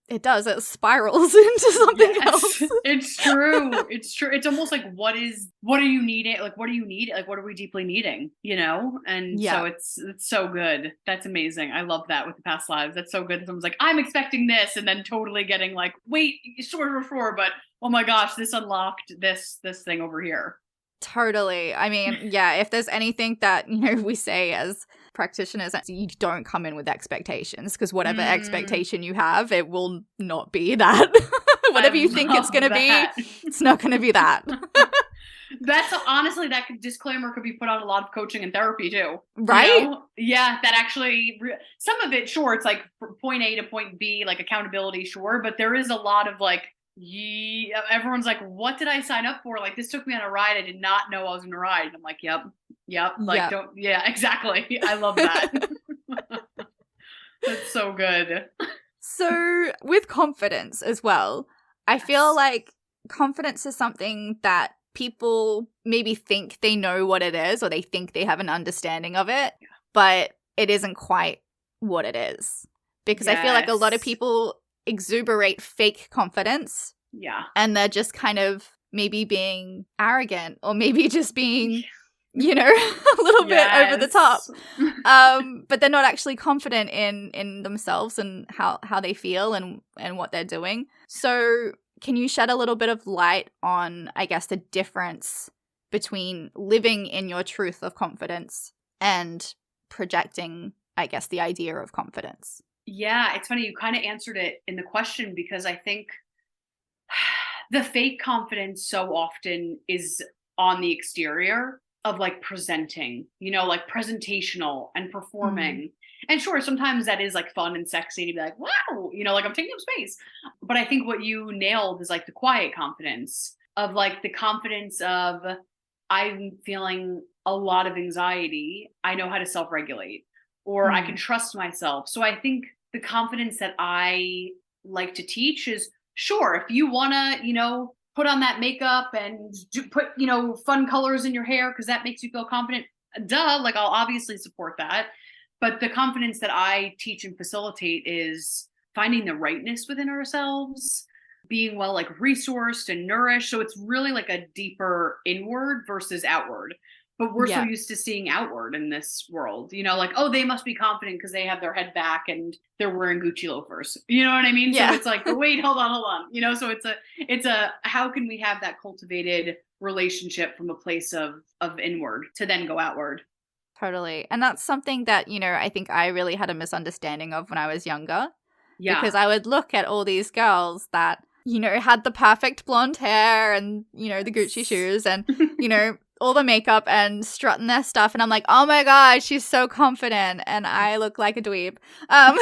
it spirals into something else. It's true. It's almost like, what are you needing? Like, what do you need? Like, what are we deeply needing? And so it's so good. That's amazing. I love that with the past lives. That's so good. Someone's like, I'm expecting this, and then totally getting like, wait, sure, but oh my gosh, this unlocked this thing over here. Totally. I mean, yeah, if there's anything that, we say as practitioners, you don't come in with expectations, because whatever expectation you have, it will not be that. Whatever you think it's going to be, it's not going to be that. That's honestly, that disclaimer could be put on a lot of coaching and therapy too. Right? Yeah, that actually, some of it, sure, it's like point A to point B, like accountability, sure, but there is a lot of like, everyone's like, what did I sign up for? Like, this took me on a ride I did not know I was gonna ride. And I'm like, yep. Like, exactly. I love that. That's so good. So with confidence as well, I feel like confidence is something that people maybe think they know what it is, or they think they have an understanding of it, but it isn't quite what it is. Because I feel like a lot of people exuberate fake confidence. Yeah. And they're just kind of maybe being arrogant, or maybe just being, a little bit over the top. But they're not actually confident in themselves and how they feel and what they're doing. So can you shed a little bit of light on, I guess, the difference between living in your truth of confidence and projecting, I guess, the idea of confidence? Yeah, it's funny. You kind of answered it in the question, because I think the fake confidence so often is on the exterior of like presenting, like presentational and performing. And sure, sometimes that is like fun and sexy to be like, wow, like I'm taking up space. but I think what you nailed is like the quiet confidence of like the confidence of I'm feeling a lot of anxiety. I know how to self-regulate, or I can trust myself. So I think the confidence that I like to teach is sure, if you want to, put on that makeup and put, fun colors in your hair because that makes you feel confident, duh, like I'll obviously support that. But the confidence that I teach and facilitate is finding the rightness within ourselves, being well like resourced and nourished. So it's really like a deeper inward versus outward. But we're so Yeah. used to seeing outward in this world, like, oh, they must be confident because they have their head back and they're wearing Gucci loafers. You know what I mean? Yeah. So it's like, but wait, hold on. So it's a how can we have that cultivated relationship from a place of inward to then go outward? Totally. And that's something that, I think I really had a misunderstanding of when I was younger. Yeah. Because I would look at all these girls that, had the perfect blonde hair and, the Gucci shoes and, all the makeup and strutting their stuff. And I'm like, oh my God, she's so confident. And I look like a dweeb. And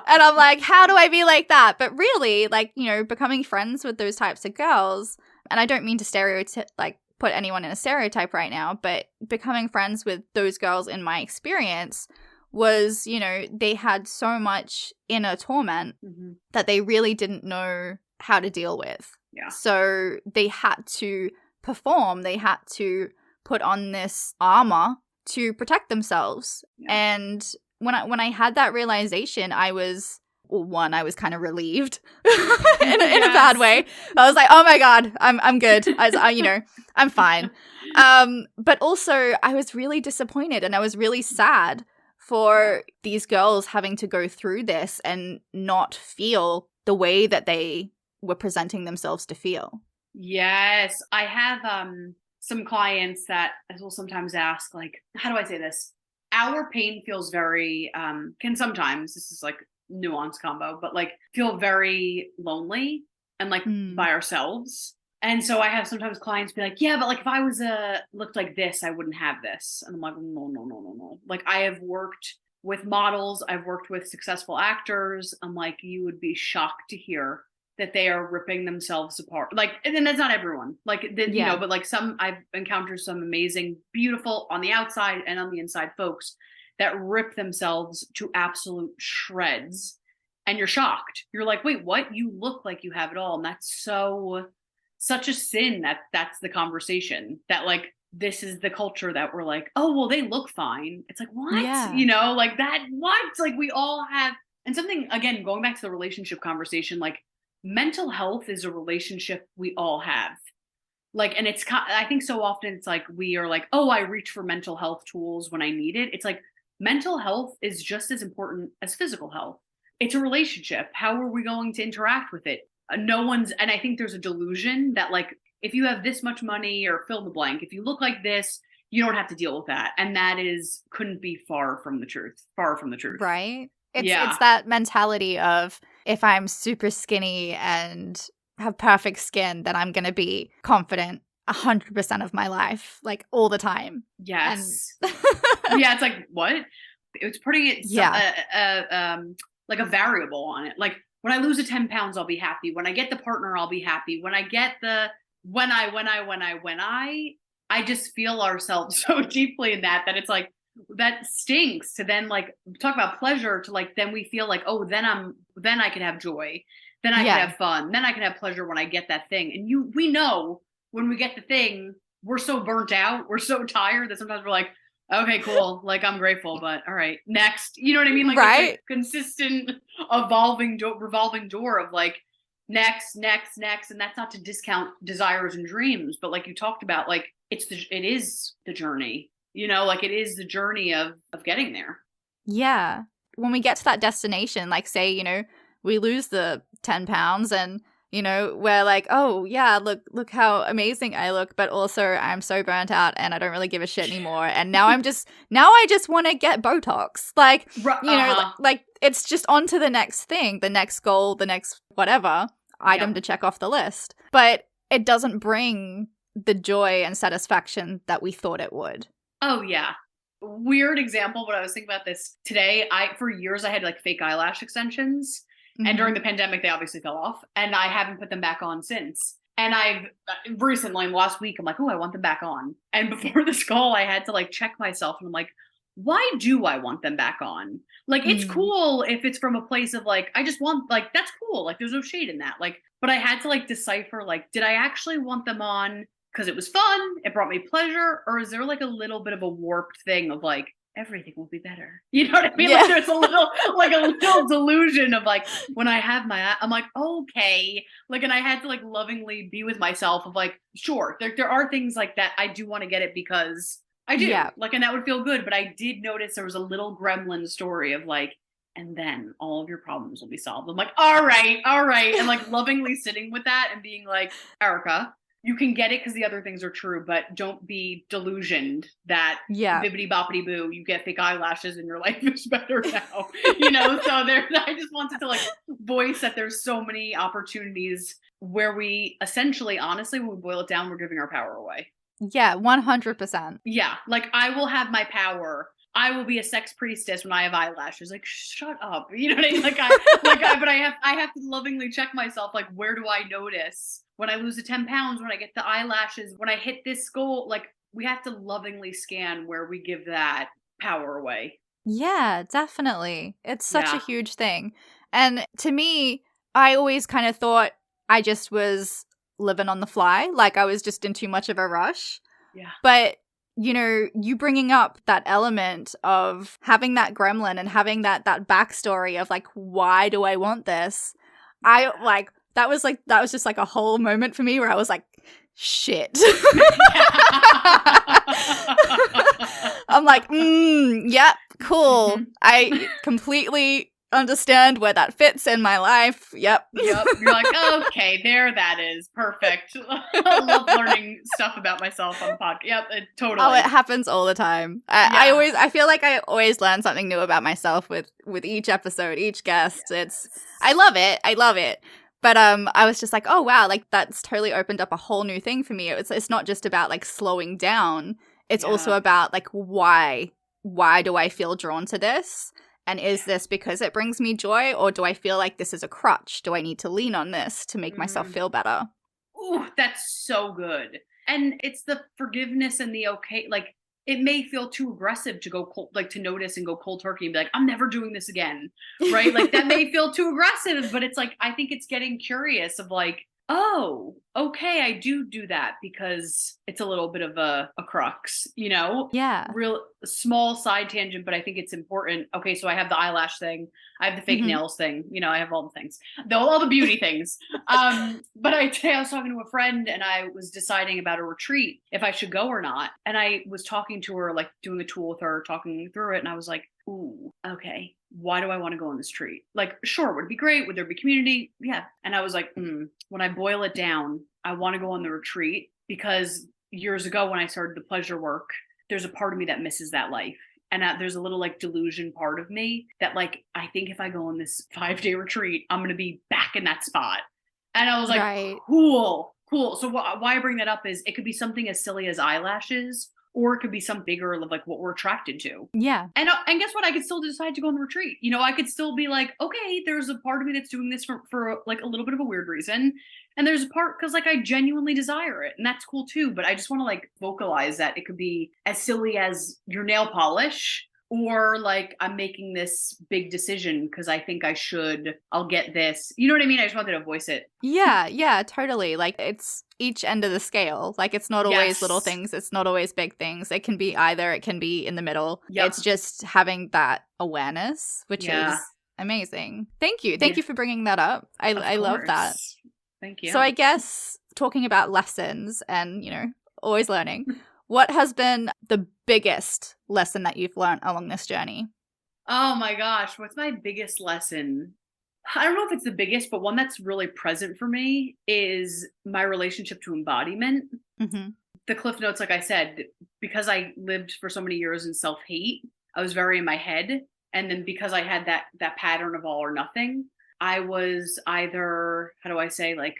I'm like, how do I be like that? But really, like, becoming friends with those types of girls, and I don't mean to put anyone in a stereotype right now, but becoming friends with those girls in my experience was, they had so much inner torment that they really didn't know how to deal with. Yeah. So they had to perform, they had to put on this armor to protect themselves. Yeah. And when I had that realization, I was kind of relieved in a bad way. I was like, oh my God, I'm good. I'm fine. But also I was really disappointed and I was really sad for these girls having to go through this and not feel the way that they were presenting themselves to feel. Yes. I have some clients that will sometimes ask, like, how do I say this? Our pain feels very, can sometimes, this is like nuance combo, but like feel very lonely and like by ourselves. And so I have sometimes clients be like, yeah, but like if I was looked like this, I wouldn't have this. And I'm like, no. Like I have worked with models. I've worked with successful actors. I'm like, you would be shocked to hear that they are ripping themselves apart. Like, and then that's not everyone. Like, but like I've encountered some amazing, beautiful on the outside and on the inside folks that rip themselves to absolute shreds. And you're shocked. You're like, wait, what? You look like you have it all. And that's such a sin that's the conversation that like, this is the culture that we're like, oh, well, they look fine. It's like, what? Yeah. Like that, what? Like we all have, and something, again, going back to the relationship conversation, like mental health is a relationship we all have. Like, and I think so often it's like, we are like, oh, I reach for mental health tools when I need it. It's like, mental health is just as important as physical health. It's a relationship. How are we going to interact with it? And I think there's a delusion that like, if you have this much money or fill the blank, if you look like this, you don't have to deal with that. And that couldn't be far from the truth. Right? It's that mentality of if I'm super skinny and have perfect skin, then I'm going to be confident 100% of my life, like all the time. Yes. Yeah. It's like, what? It's putting it like a variable on it. Like when I lose 10 pounds, I'll be happy. When I get the partner, I'll be happy. When I get I just feel ourselves so deeply in that it's like, that stinks to then like talk about pleasure to like, then we feel like, oh, then I can have joy. Then I can have fun. Then I can have pleasure when I get that thing. And we know when we get the thing, we're so burnt out. We're so tired that sometimes we're like, okay, cool. Like I'm grateful, but all right, next. You know what I mean? Like right? It's a consistent revolving door of like next. And that's not to discount desires and dreams, but like you talked about, like it is the journey, like it is the journey of getting there. Yeah. When we get to that destination, like say, we lose the 10 pounds and, we're like, oh yeah, look how amazing I look, but also I'm so burnt out and I don't really give a shit anymore. And now I just want to get Botox. Like, like it's just on to the next thing, the next goal, the next whatever item to check off the list. But it doesn't bring the joy and satisfaction that we thought it would. Oh yeah. Weird example, but I was thinking about this today. For years I had like fake eyelash extensions. And Mhm. during the pandemic, they obviously fell off, and I haven't put them back on since. And I've recently, last week, I'm like, oh, I want them back on. And before this call, I had to like check myself, and I'm like, why do I want them back on? Like, it's Mm. cool if it's from a place of like, I just want, like, that's cool. Like, there's no shade in that. Like, but I had to like decipher, like, did I actually want them on because it was fun? It brought me pleasure? Or is there like a little bit of a warped thing of like, everything will be better? You know what I mean? Yeah. Like, there's like a little delusion of like, when I have my, I'm like, okay. Like, and I had to like lovingly be with myself of like, sure, there are things like that. I do want to get it because I do, Yeah. like, and that would feel good. But I did notice there was a little gremlin story of like, and then all of your problems will be solved. I'm like, all right, all right. And like lovingly sitting with that and being like, Erica, you can get it because the other things are true, but don't be delusioned that Yeah. bibbity boppity boo, you get fake eyelashes and your life is better now. You know, so there, I just wanted to like voice that there's so many opportunities where we essentially, honestly, when we boil it down, we're giving our power away. Yeah, 100%. Yeah, like I will have my power. I will be a sex priestess when I have eyelashes. Like, shut up. You know what I mean? But I have to lovingly check myself. Like, where do I notice when I lose the 10 pounds, when I get the eyelashes, when I hit this goal? Like, we have to lovingly scan where we give that power away. Yeah, definitely. It's such a Yeah. huge thing. And to me, I always kind of thought I just was living on the fly, like I was just in too much of a rush. Yeah. But, you know, you bringing up that element of having that gremlin and having that backstory of like, why do I want this? I like that was just like a whole moment for me where I was like, shit. I'm like, yep, cool. Mhm. I completely understand where that fits in my life. Yep. Yep. You're like, okay, there that is. Perfect. I love learning stuff about myself on the podcast. Yep, totally. Oh, it happens all the time. I feel like I always learn something new about myself with each episode, each guest. I love it. But I was just like, oh wow, like that's totally opened up a whole new thing for me. It's not just about like slowing down. It's also about like why do I feel drawn to this? And is this because it brings me joy, or do I feel like this is a crutch? Do I need to lean on this to make myself feel better? Ooh, that's so good. And it's the forgiveness and the okay. Like, it may feel too aggressive to go cold, like to notice and go cold turkey and be like, I'm never doing this again. Right? Like, that may feel too aggressive, but it's like, I think it's getting curious of like, oh, okay, I do that because it's a little bit of a crux, you know? Yeah. Real small side tangent, but I think it's important. Okay, so I have the eyelash thing, I have the fake nails thing, you know, I have all the things, all the beauty things. But today I was talking to a friend and I was deciding about a retreat, if I should go or not. And I was talking to her, like doing a tool with her, talking through it, and I was like, ooh, okay, why do I want to go on this retreat? Like, sure, would it be great? Would there be community? Yeah. And I was like, when I boil it down, I want to go on the retreat because years ago when I started the pleasure work, there's a part of me that misses that life. And there's a little like delusion part of me that like, I think if I go on this 5-day retreat, I'm going to be back in that spot. And I was like, right. Cool. So why I bring that up is it could be something as silly as eyelashes, or it could be some bigger of like what we're attracted to. Yeah. And guess what? I could still decide to go on the retreat. You know, I could still be like, okay, there's a part of me that's doing this for like a little bit of a weird reason. And there's a part because like I genuinely desire it. And that's cool too. But I just want to like vocalize that it could be as silly as your nail polish, or like I'm making this big decision because I think I should, I'll get this. You know what I mean? I just wanted to voice it. Yeah, totally. Like it's each end of the scale. Like it's not always little things. It's not always big things. It can be either. It can be in the middle. Yep. It's just having that awareness, which is amazing. Thank you. Thank you for bringing that up. I love that. Thank you. So I guess talking about lessons and, you know, always learning, what has been the biggest lesson that you've learned along this journey? Oh my gosh, what's my biggest lesson? I don't know if it's the biggest, but one that's really present for me is my relationship to embodiment. The Cliff Notes, like I said, because I lived for so many years in self-hate, I was very in my head. And then because I had that pattern of all or nothing, I was either, how do I say, like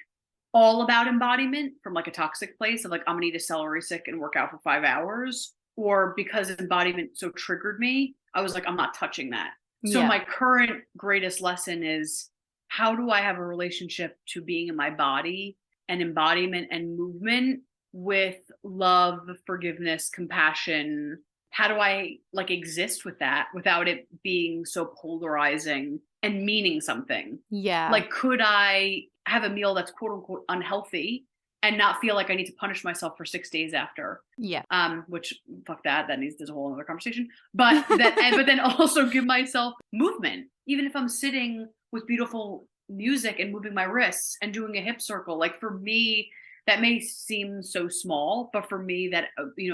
all about embodiment from like a toxic place of like, I'm gonna eat a celery stick and work out for 5 hours. Or because embodiment so triggered me, I was like, I'm not touching that. So my current greatest lesson is how do I have a relationship to being in my body and embodiment and movement with love, forgiveness, compassion? How do I like exist with that without it being so polarizing and meaning something? Yeah. Like, could I have a meal that's quote unquote unhealthy and not feel like I need to punish myself for 6 days after? Yeah. Which fuck that. There's a whole other conversation. But but then also give myself movement, even if I'm sitting with beautiful music and moving my wrists and doing a hip circle. Like for me, that may seem so small, but for me that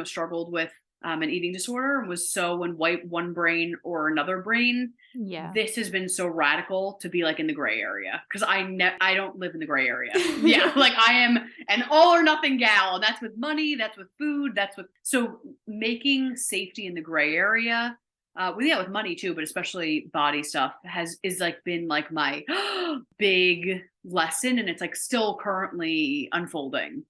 struggled with an eating disorder, was so in one brain or another brain. Yeah. This has been so radical to be like in the gray area, because I don't live in the gray area. Yeah, like I am an all or nothing gal, and that's with money, that's with food, so making safety in the gray area, with money too, but especially body stuff is like been like my big lesson, and it's like still currently unfolding.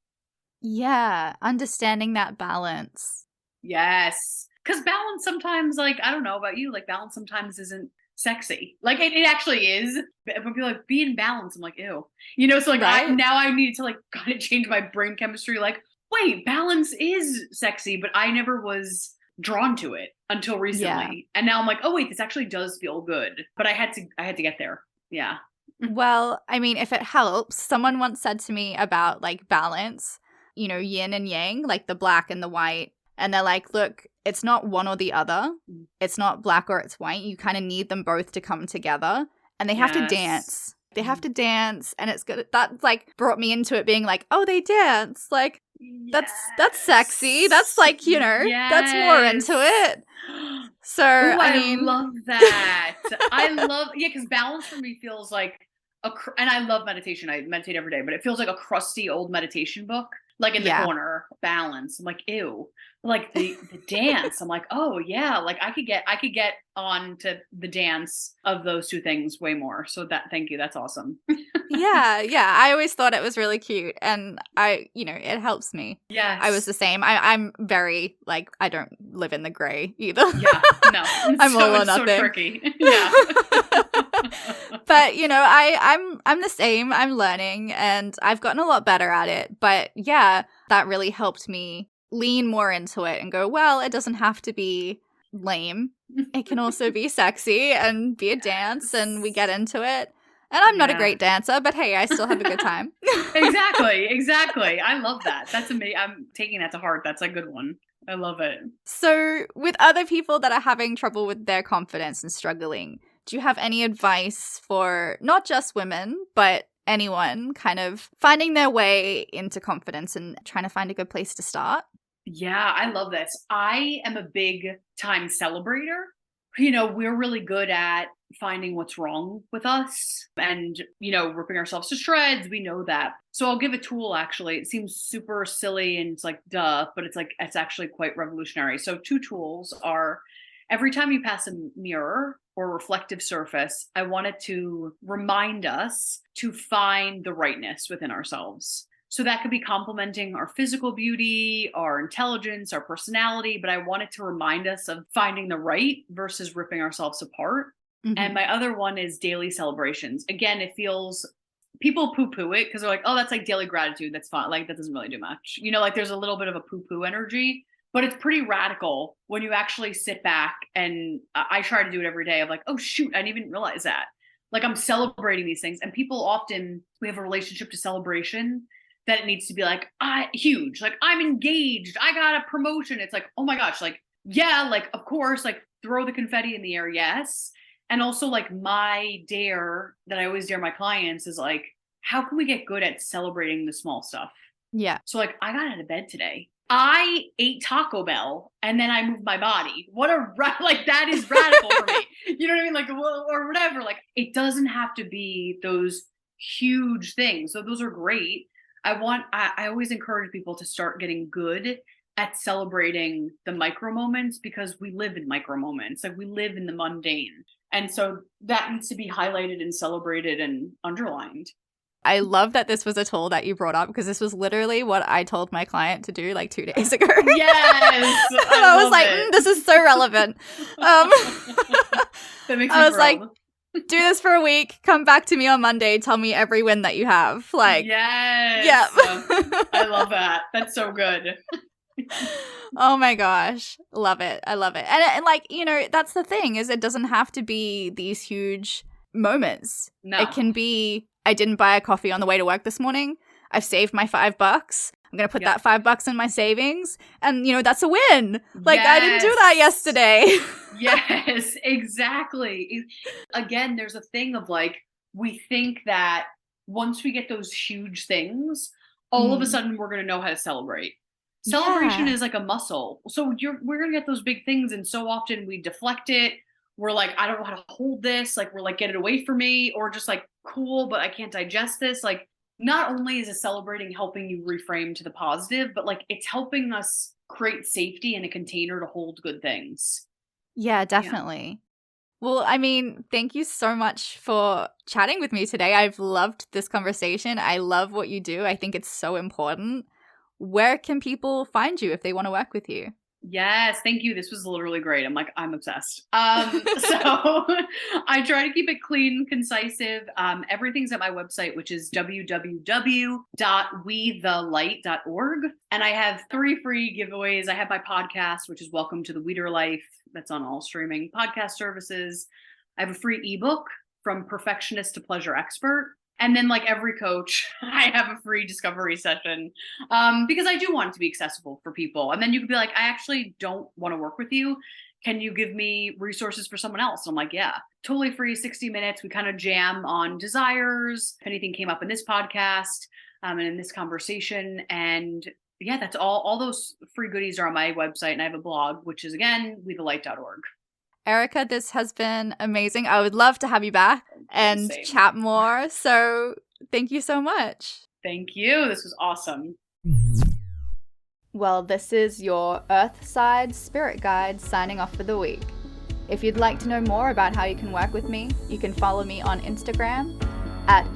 Yeah, understanding that balance. Yes. Because balance sometimes, like, I don't know about you, like balance sometimes isn't sexy. Like it actually is. But people are like, be in balance. I'm like, ew. So like Right? now I need to like kind of change my brain chemistry. Like, wait, balance is sexy, but I never was drawn to it until recently. Yeah. And now I'm like, oh wait, this actually does feel good. But I had to get there. Yeah. Well, I mean, if it helps, someone once said to me about like balance, yin and yang, like the black and the white. And they're like, look, it's not one or the other. It's not black or it's white. You kind of need them both to come together. And they have to dance. They have to dance. And it's good. That like brought me into it being like, oh, they dance. Like, that's sexy. That's like, that's more into it. So, ooh, I mean. love that. Because balance for me feels like, and I love meditation. I meditate every day, but it feels like a crusty old meditation book. Like in the corner, balance. I'm like, ew. Like the dance. I'm like, oh yeah. Like I could get on to the dance of those two things way more. So thank you. That's awesome. Yeah. I always thought it was really cute, and it helps me. Yes. I was the same. I'm very like, I don't live in the gray either. Yeah. No. I'm all or nothing. So tricky. Yeah. But I'm the same. I'm learning, and I've gotten a lot better at it. But yeah, that really helped me lean more into it and go, well, it doesn't have to be lame. It can also be sexy and be a dance, and we get into it. And I'm not a great dancer, but hey, I still have a good time. Exactly. I love that. That's amazing. I'm taking that to heart. That's a good one. I love it. So with other people that are having trouble with their confidence and struggling, do you have any advice for not just women, but anyone kind of finding their way into confidence and trying to find a good place to start? Yeah, I love this. I am a big time celebrator. We're really good at finding what's wrong with us and, ripping ourselves to shreds. We know that. So I'll give a tool, actually. It seems super silly and it's like, duh, but it's actually quite revolutionary. So 2 tools are, every time you pass a mirror or reflective surface, I wanted to remind us to find the rightness within ourselves. So that could be complimenting our physical beauty, our intelligence, our personality, but I wanted to remind us of finding the right versus ripping ourselves apart. Mm-hmm. And my other one is daily celebrations. Again, it feels, people poo-poo it because they're like, oh, that's like daily gratitude. That's fine. Like that doesn't really do much. Like there's a little bit of a poo-poo energy, but it's pretty radical when you actually sit back, and I try to do it every day of like, oh shoot, I didn't even realize that. Like I'm celebrating these things, and people often, we have a relationship to celebration that it needs to be like, huge, like I'm engaged, I got a promotion. It's like, oh my gosh, like, yeah, like, of course, like throw the confetti in the air. Yes. And also like my dare that I always dare my clients is like, how can we get good at celebrating the small stuff? Yeah. So like, I got out of bed today. I ate Taco Bell and then I moved my body. Like that is radical for me. You know what I mean? Like, or whatever. Like it doesn't have to be those huge things. So those are great. I always encourage people to start getting good at celebrating the micro moments, because we live in micro moments. Like we live in the mundane. And so that needs to be highlighted and celebrated and underlined. I love that this was a tool that you brought up, because this was literally what I told my client to do like 2 days ago. Yes. I was like, this is so relevant. That makes me like, Do this for a week. Come back to me on Monday. Tell me every win that you have. Like, yes. Yeah. I love that. That's so good. Oh my gosh. Love it. I love it. And like, that's the thing is it doesn't have to be these huge moments. No. It can be, I didn't buy a coffee on the way to work this morning. I've saved my $5. I'm going to put that $5 in my savings. And, that's a win. Like, yes. I didn't do that yesterday. Yes, exactly. Again, there's a thing of like, we think that once we get those huge things, all of a sudden we're going to know how to celebrate. Celebration is like a muscle. So we're going to get those big things. And so often we deflect it. We're like, I don't know how to hold this. Like, we're like, get it away from me. Or just like, cool, but I can't digest this. Like, not only is a celebrating helping you reframe to the positive, but like it's helping us create safety in a container to hold good things. Yeah, definitely. Yeah. Well, I mean, thank you so much for chatting with me today. I've loved this conversation. I love what you do. I think it's so important. Where can people find you if they want to work with you? Yes, thank you. This was literally great. I'm obsessed. So I try to keep it clean, concise. Everything's at my website, which is www.wethelight.org. And I have 3 free giveaways. I have my podcast, which is Welcome to the Wiederlight. That's on all streaming podcast services. I have a free ebook from Perfectionist to Pleasure Expert. And then like every coach, I have a free discovery session because I do want it to be accessible for people. And then you could be like, I actually don't want to work with you. Can you give me resources for someone else? And I'm like, yeah, totally free, 60 minutes. We kind of jam on desires. If anything came up in this podcast and in this conversation. And yeah, that's all those free goodies are on my website. And I have a blog, which is again, wethelight.org. Erica, this has been amazing. I would love to have you back and chat more. So thank you so much. Thank you. This was awesome. Well, this is your Earthside Spirit Guide signing off for the week. If you'd like to know more about how you can work with me, you can follow me on Instagram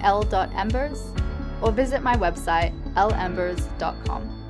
@l.embers or visit my website lembers.com.